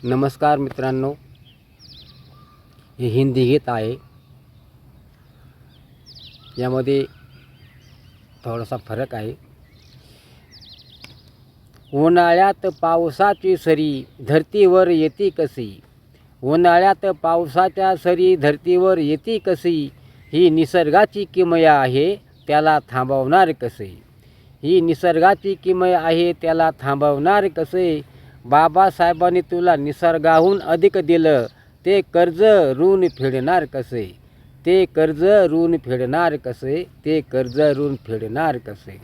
नमस्कार मित्रांनो, हे हिंदी गीत आहे. यामध्ये थोडासा फरक आहे. उन्हाळ्यात पावसाची सरी धरतीवर येती कशी, उन्हाळ्यात पावसाच्या सरी धरतीवर येती कशी, ही निसर्गाची किमया आहे त्याला थांबवणार कसे, ही निसर्गाची किमया आहे त्याला थांबवणार कसे. बाबासाहेबांनी तुला निसर्गाहून अधिक दिलं, ते कर्ज ऋण फेडणार कसे, ते कर्ज ऋण फेडणार कसे, ते कर्ज ऋण फेडणार कसे.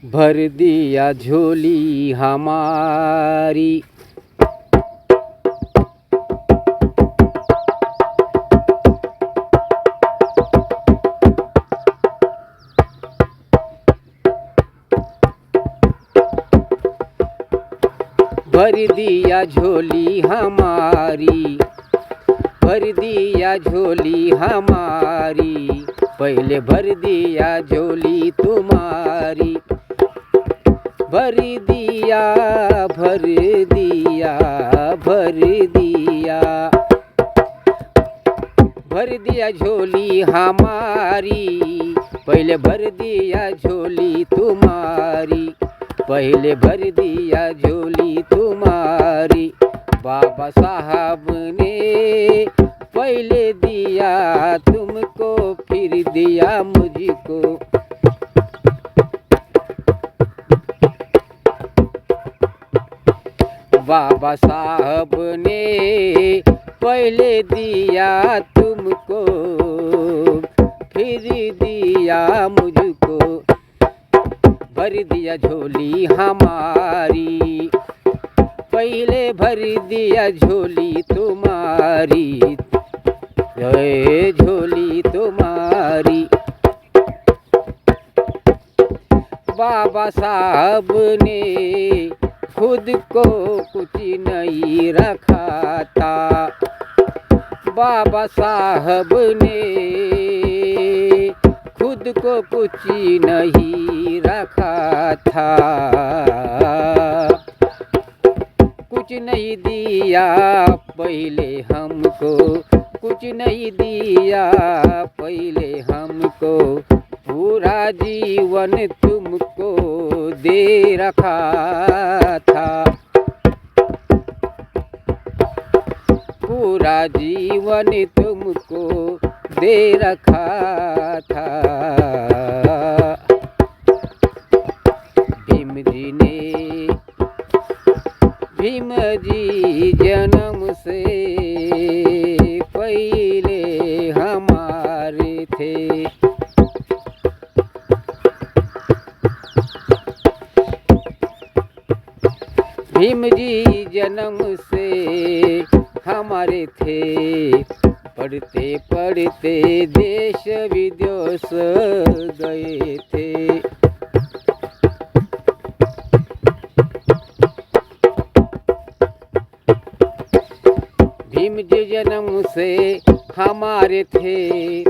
भर दिया झोली हमारी, भर दिया झोली हमारी, भर दिया झोली हमारी, पहले भर दिया झोली तुम्हारी. भर दिया भर दिया भर दिया, भर दिया झोली हमारी, पहले भर दिया झोली तुम्हारी, पहले भर दिया झोली तुम्हारी. बाबा साहब ने पहले दिया तुमको, फिर दिया मुझको. बाबा साहब ने पहले दिया तुमको, फिर दिया मुझको. भर दिया झोली हमारी, पहले भर दिया झोली तुम्हारी, झोली तुम्हारी. बाबा साहब ने खुद को कुछ नहीं रखा था, बाबा साहब ने खुद को कुछ नहीं रखा था. कुछ नहीं दिया पहले हमको, कुछ नहीं दिया पहले हमको, पूरा जीवन तुमको दे रखा था, पूरा जीवन तुमको दे रखा था. भीम जी ने, भीम जी जन्म से पहले हमारे थे. भीम जी जन्म से हमारे थे, पढ़ते पढ़ते देश विदेश गए थे. भीम जी जन्म से हमारे थे,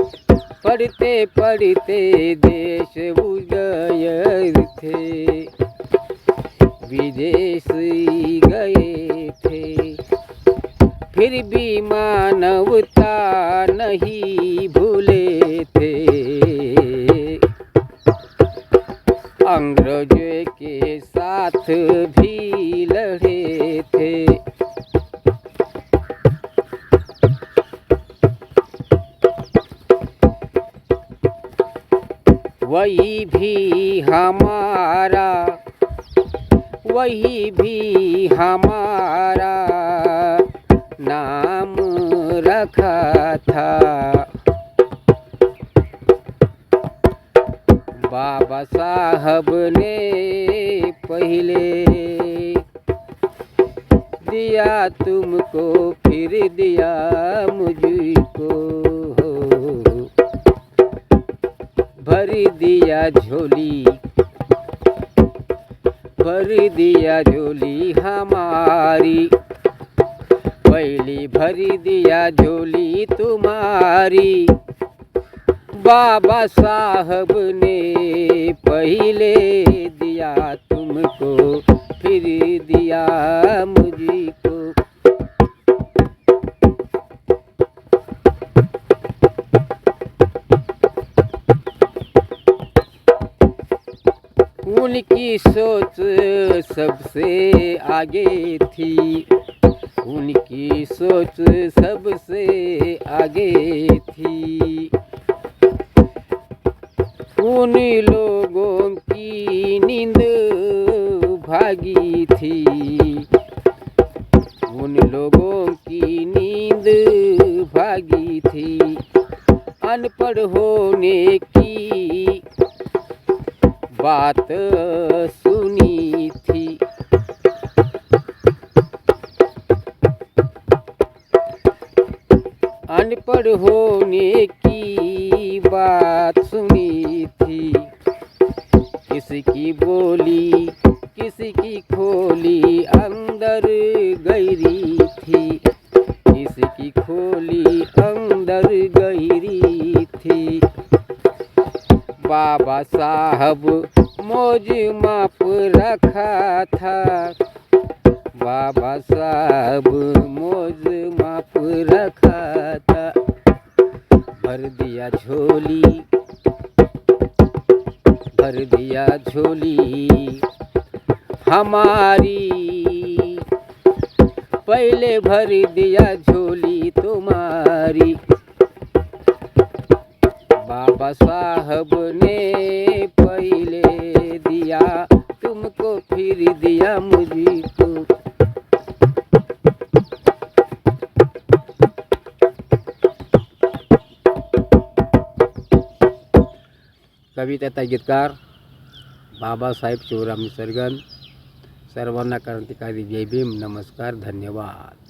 पढ़ते पढ़ते देश गए थे, विदेश गए थे. फिर भी मानवता नहीं भूले थे, अंग्रेजों के साथ भी लड़े थे. वही भी हमारा, वही भी हमारा नाम रखा था. बाबा साहब ने पहले दिया तुमको फिर दिया मुझको, भर दिया झोली, भर दिया झोली हमारी, पहली भरी दिया झोली तुम्हारी। बाबा साहब ने पहले दिया तुमको फिर दिया मुझको। उनकी सोच सबसे आगे थी, उनकी सोच सबसे आगे थी। उन लोगों की नींद भागी थी, उन लोगों की नींद भागी थी। अनपढ़ होने की बात सुनी थी, अनपढ़ होने की बात सुनी थी। किसकी बोली किसकी खोली अंदर गहरी थी, किसकी खोली अंदर गहरी थी। बाबा साहब मौज माप रखा था, बाबा साहब मौज माप रखा था। भर दिया झोली, भर दिया झोली हमारी, पहले भर दिया झोली तुम्हारी। बाबा साहब ने पहले दिया तुमको फिर दिया मुझको। कविता तथा गीतकार बाबासाहेब शिवराम निसर्गन। सर्वांना क्रांतिकारी जय भीम, नमस्कार, धन्यवाद।